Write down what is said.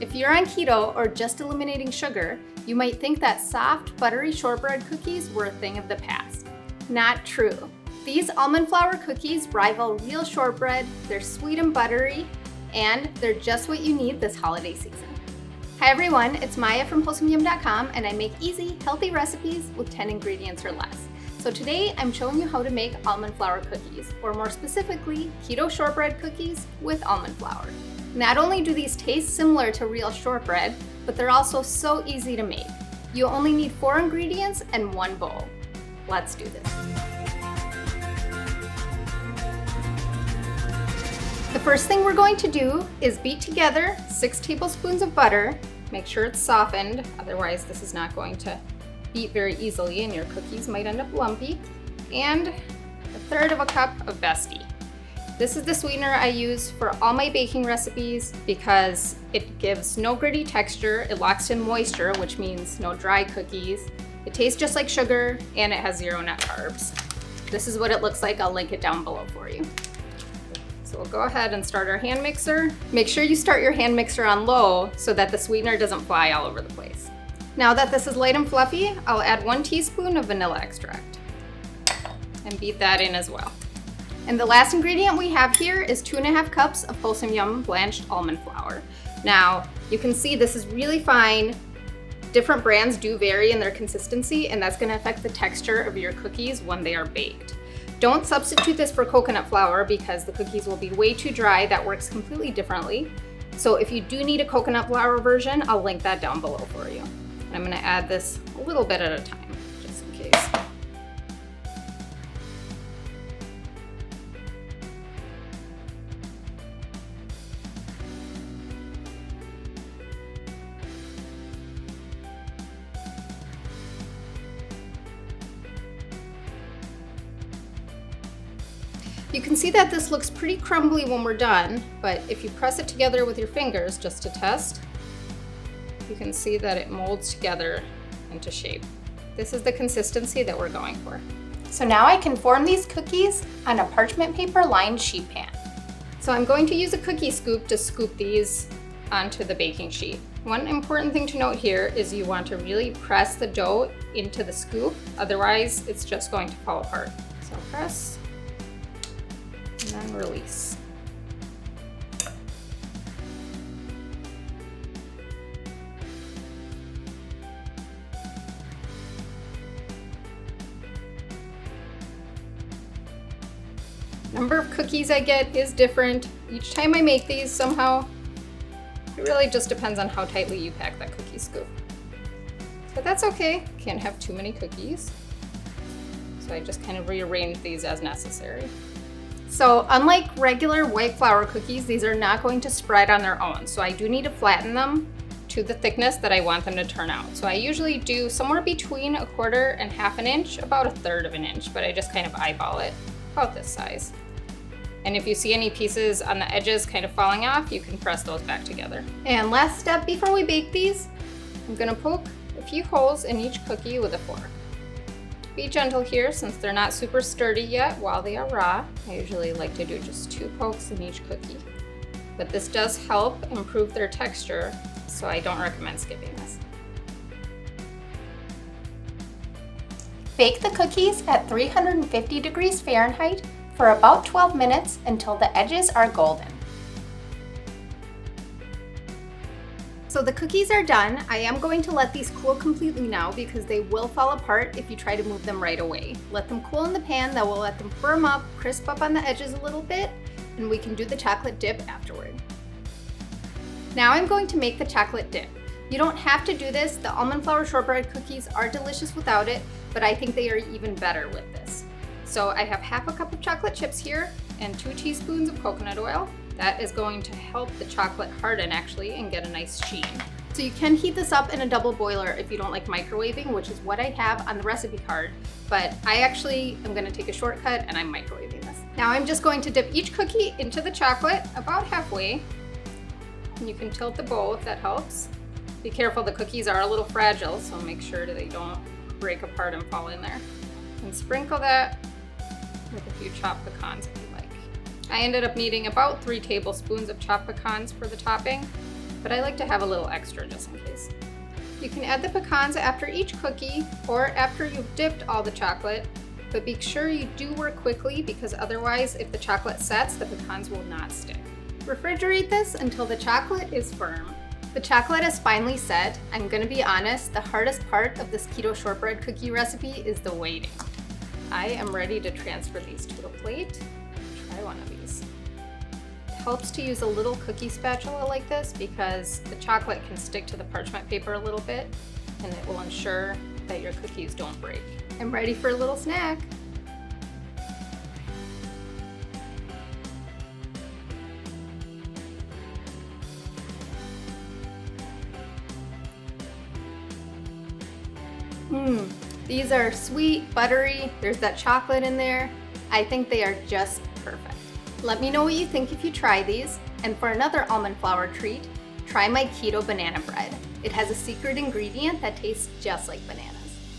If you're on keto or just eliminating sugar, you might think that soft, buttery shortbread cookies were a thing of the past. Not true. These almond flour cookies rival real shortbread, they're sweet and buttery, and they're just what you need this holiday season. Hi everyone, it's Maya from WholesomeYum.com, and I make easy, healthy recipes with 10 ingredients or less. So today I'm showing you how to make almond flour cookies, or more specifically, keto shortbread cookies with almond flour. Not only do these taste similar to real shortbread, but they're also so easy to make. You only need 4 ingredients and 1 bowl. Let's do this. The first thing we're going to do is beat together 6 tablespoons of butter. Make sure it's softened, otherwise this is not going to beat very easily and your cookies might end up lumpy. And 1/3 cup of Besti. This is the sweetener I use for all my baking recipes because it gives no gritty texture, it locks in moisture, which means no dry cookies. It tastes just like sugar and it has 0 net carbs. This is what it looks like, I'll link it down below for you. So we'll go ahead and start our hand mixer. Make sure you start your hand mixer on low so that the sweetener doesn't fly all over the place. Now that this is light and fluffy, I'll add 1 teaspoon of vanilla extract and beat that in as well. And the last ingredient we have here is 2.5 cups of Wholesome Yum blanched almond flour. Now, you can see this is really fine. Different brands do vary in their consistency, and that's gonna affect the texture of your cookies when they are baked. Don't substitute this for coconut flour because the cookies will be way too dry. That works completely differently. So if you do need a coconut flour version, I'll link that down below for you. And I'm gonna add this a little bit at a time, just in case. You can see that this looks pretty crumbly when we're done, but if you press it together with your fingers just to test, you can see that it molds together into shape. This is the consistency that we're going for. So now I can form these cookies on a parchment paper lined sheet pan. So I'm going to use a cookie scoop to scoop these onto the baking sheet. One important thing to note here is you want to really press the dough into the scoop, otherwise it's just going to fall apart. So press and then release. Number of cookies I get is different. Each time I make these somehow, it really just depends on how tightly you pack that cookie scoop. But that's okay, can't have too many cookies. So I just kind of rearrange these as necessary. So unlike regular white flour cookies, these are not going to spread on their own. So I do need to flatten them to the thickness that I want them to turn out. So I usually do somewhere between 1/4 and 1/2 inch, about 1/3 inch, but I just kind of eyeball it, about this size. And if you see any pieces on the edges kind of falling off, you can press those back together. And last step before we bake these, I'm gonna poke a few holes in each cookie with a fork. Be gentle here since they're not super sturdy yet while they are raw. I usually like to do just 2 pokes in each cookie. But this does help improve their texture, so I don't recommend skipping this. Bake the cookies at 350 degrees Fahrenheit for about 12 minutes until the edges are golden. So the cookies are done. I am going to let these cool completely now because they will fall apart if you try to move them right away. Let them cool in the pan, that will let them firm up, crisp up on the edges a little bit, and we can do the chocolate dip afterward. Now I'm going to make the chocolate dip. You don't have to do this. The almond flour shortbread cookies are delicious without it, but I think they are even better with this. So I have 1/2 cup of chocolate chips here and 2 teaspoons of coconut oil. That is going to help the chocolate harden actually and get a nice sheen. So you can heat this up in a double boiler if you don't like microwaving, which is what I have on the recipe card, but I actually am gonna take a shortcut and I'm microwaving this. Now I'm just going to dip each cookie into the chocolate about halfway. And you can tilt the bowl if that helps. Be careful, the cookies are a little fragile, so make sure that they don't break apart and fall in there. And sprinkle that with a few chopped pecans if you like. I ended up needing about 3 tablespoons of chopped pecans for the topping. but I like to have a little extra just in case. You can add the pecans after each cookie or after you've dipped all the chocolate, but be sure you do work quickly because otherwise if the chocolate sets, the pecans will not stick. Refrigerate this until the chocolate is firm. The chocolate is finally set. I'm gonna be honest, the hardest part of this keto shortbread cookie recipe is the waiting. I am ready to transfer these to a plate. Try one of these. It helps to use a little cookie spatula like this because the chocolate can stick to the parchment paper a little bit and it will ensure that your cookies don't break. I'm ready for a little snack. These are sweet, buttery, there's that chocolate in there. I think they are just perfect. Let me know what you think if you try these. And for another almond flour treat, try my keto banana bread. It has a secret ingredient that tastes just like banana.